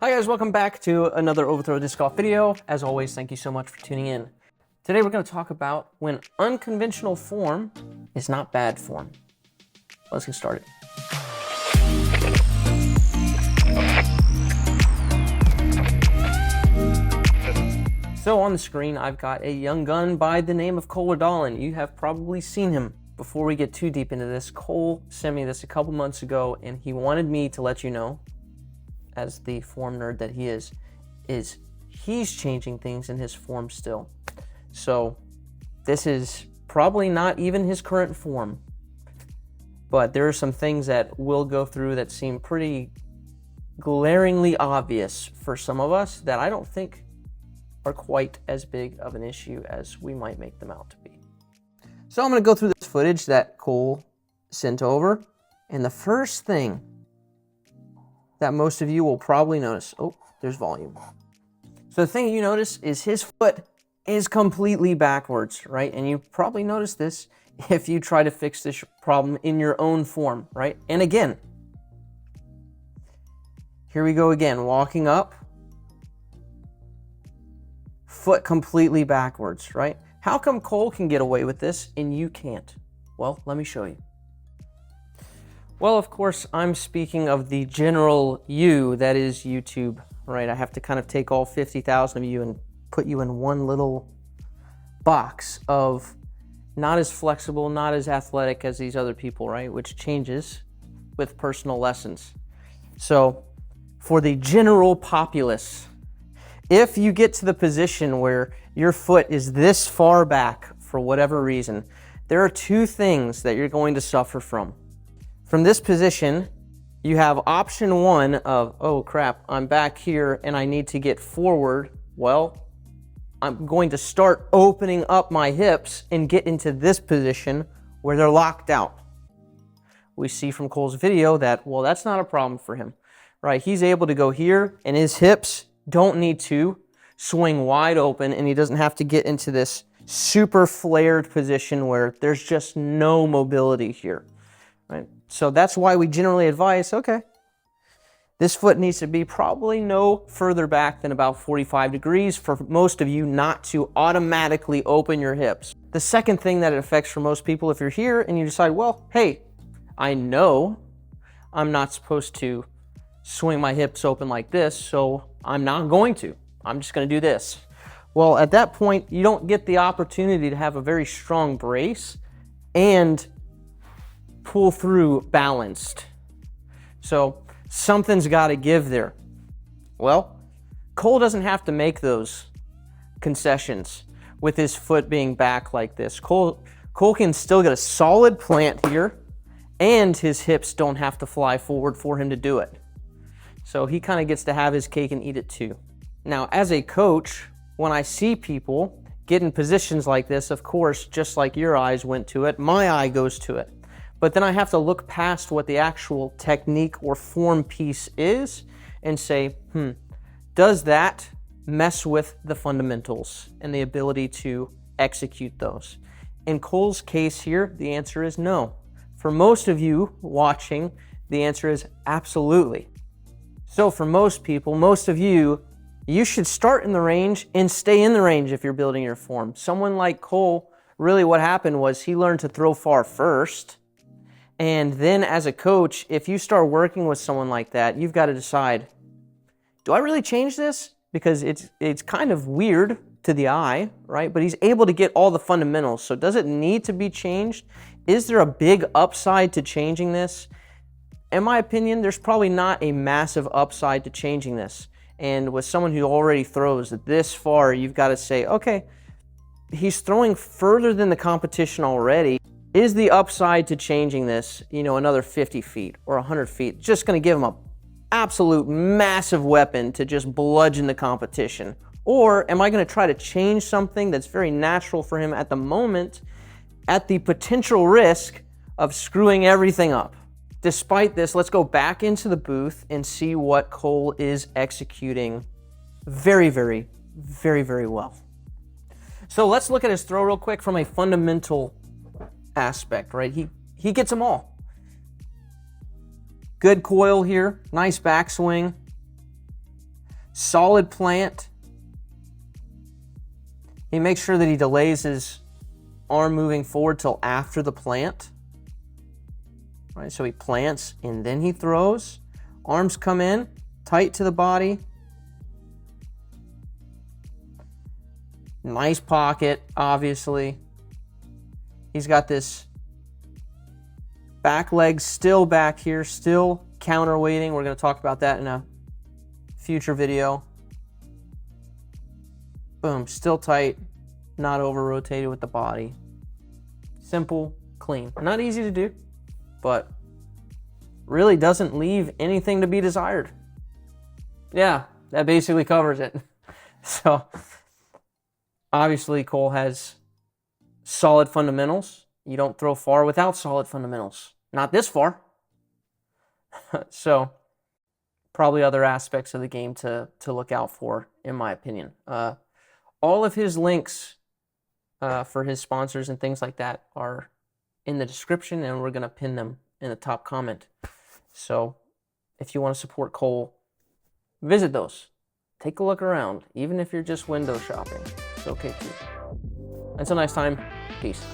Hi guys, welcome back to another Overthrow Disc Golf video. As always, thank you so much for tuning in. Today we're going to talk about when unconventional form is not bad form. Let's get started. So on the screen, I've got a young gun by the name of Cole Redalen. You have probably seen him. Before we get too deep into this, Cole sent me this a couple months ago, and he wanted me to let you know, as the form nerd that he is he's changing things in his form still. So this is probably not even his current form, but there are some things that we'll go through that seem pretty glaringly obvious for some of us that I don't think are quite as big of an issue as we might make them out to be. So I'm going to go through this footage that Cole sent over, and the first thing that most of you will probably notice, oh, there's volume. So the thing you notice is his foot is completely backwards, right? And you probably notice this if you try to fix this problem in your own form, right? And again, here we go again, walking up, foot completely backwards, right? How come Cole can get away with this and you can't? Well, let me show you. Well, of course, I'm speaking of the general you that is YouTube, right? I have to kind of take all 50,000 of you and put you in one little box of not as flexible, not as athletic as these other people, right? Which changes with personal lessons. So for the general populace, if you get to the position where your foot is this far back for whatever reason, there are two things that you're going to suffer from. From this position, you have option one of, oh crap, I'm back here and I need to get forward. Well, I'm going to start opening up my hips and get into this position where they're locked out. We see from Cole's video that, well, that's not a problem for him, right? He's able to go here and his hips don't need to swing wide open and he doesn't have to get into this super flared position where there's just no mobility here, right? So that's why we generally advise, okay, this foot needs to be probably no further back than about 45 degrees for most of you not to automatically open your hips. The second thing that it affects for most people, if you're here and you decide, well, hey, I know I'm not supposed to swing my hips open like this, so I'm not going to. I'm just going to do this. Well, at that point, you don't get the opportunity to have a very strong brace and pull through balanced. So something's got to give there. Well, Cole doesn't have to make those concessions with his foot being back like this. Cole can still get a solid plant here, and his hips don't have to fly forward for him to do it. So he kind of gets to have his cake and eat it too. Now, as a coach, when I see people get in positions like this, of course, just like your eyes went to it, my eye goes to it. But then I have to look past what the actual technique or form piece is and say, does that mess with the fundamentals and the ability to execute those? In Cole's case here, the answer is no. For most of you watching, the answer is absolutely. So for most people, most of you, you should start in the range and stay in the range if you're building your form. Someone like Cole, really what happened was he learned to throw far first. And then as a coach, if you start working with someone like that, you've got to decide, do I really change this? Because it's kind of weird to the eye, right? But he's able to get all the fundamentals. So does it need to be changed? Is there a big upside to changing this? In my opinion, there's probably not a massive upside to changing this. And with someone who already throws this far, you've got to say, okay, he's throwing further than the competition already. Is the upside to changing this, another 50 feet or 100 feet, just going to give him an absolute massive weapon to just bludgeon the competition? Or am I going to try to change something that's very natural for him at the moment at the potential risk of screwing everything up? Despite this, let's go back into the booth and see what Cole is executing very, very, very, very well. So let's look at his throw real quick from a fundamental aspect, right? He gets them all. Good coil here, nice backswing. solid plant. He makes sure that he delays his arm moving forward till after the plant. Right, so he plants and then he throws. Arms come in, tight to the body. Nice pocket, obviously. He's got this back leg still back here, still counterweighting. We're going to talk about that in a future video. Boom, still tight, not over-rotated with the body. Simple, clean. Not easy to do, but really doesn't leave anything to be desired. Yeah, that basically covers it. So, obviously, Cole has solid fundamentals. You don't throw far without solid fundamentals. Not this far. So, probably other aspects of the game to look out for, in my opinion. All of his links for his sponsors and things like that are in the description, and we're going to pin them in the top comment. So, if you want to support Cole, visit those. Take a look around, even if you're just window shopping. It's okay too. Until next time, peace.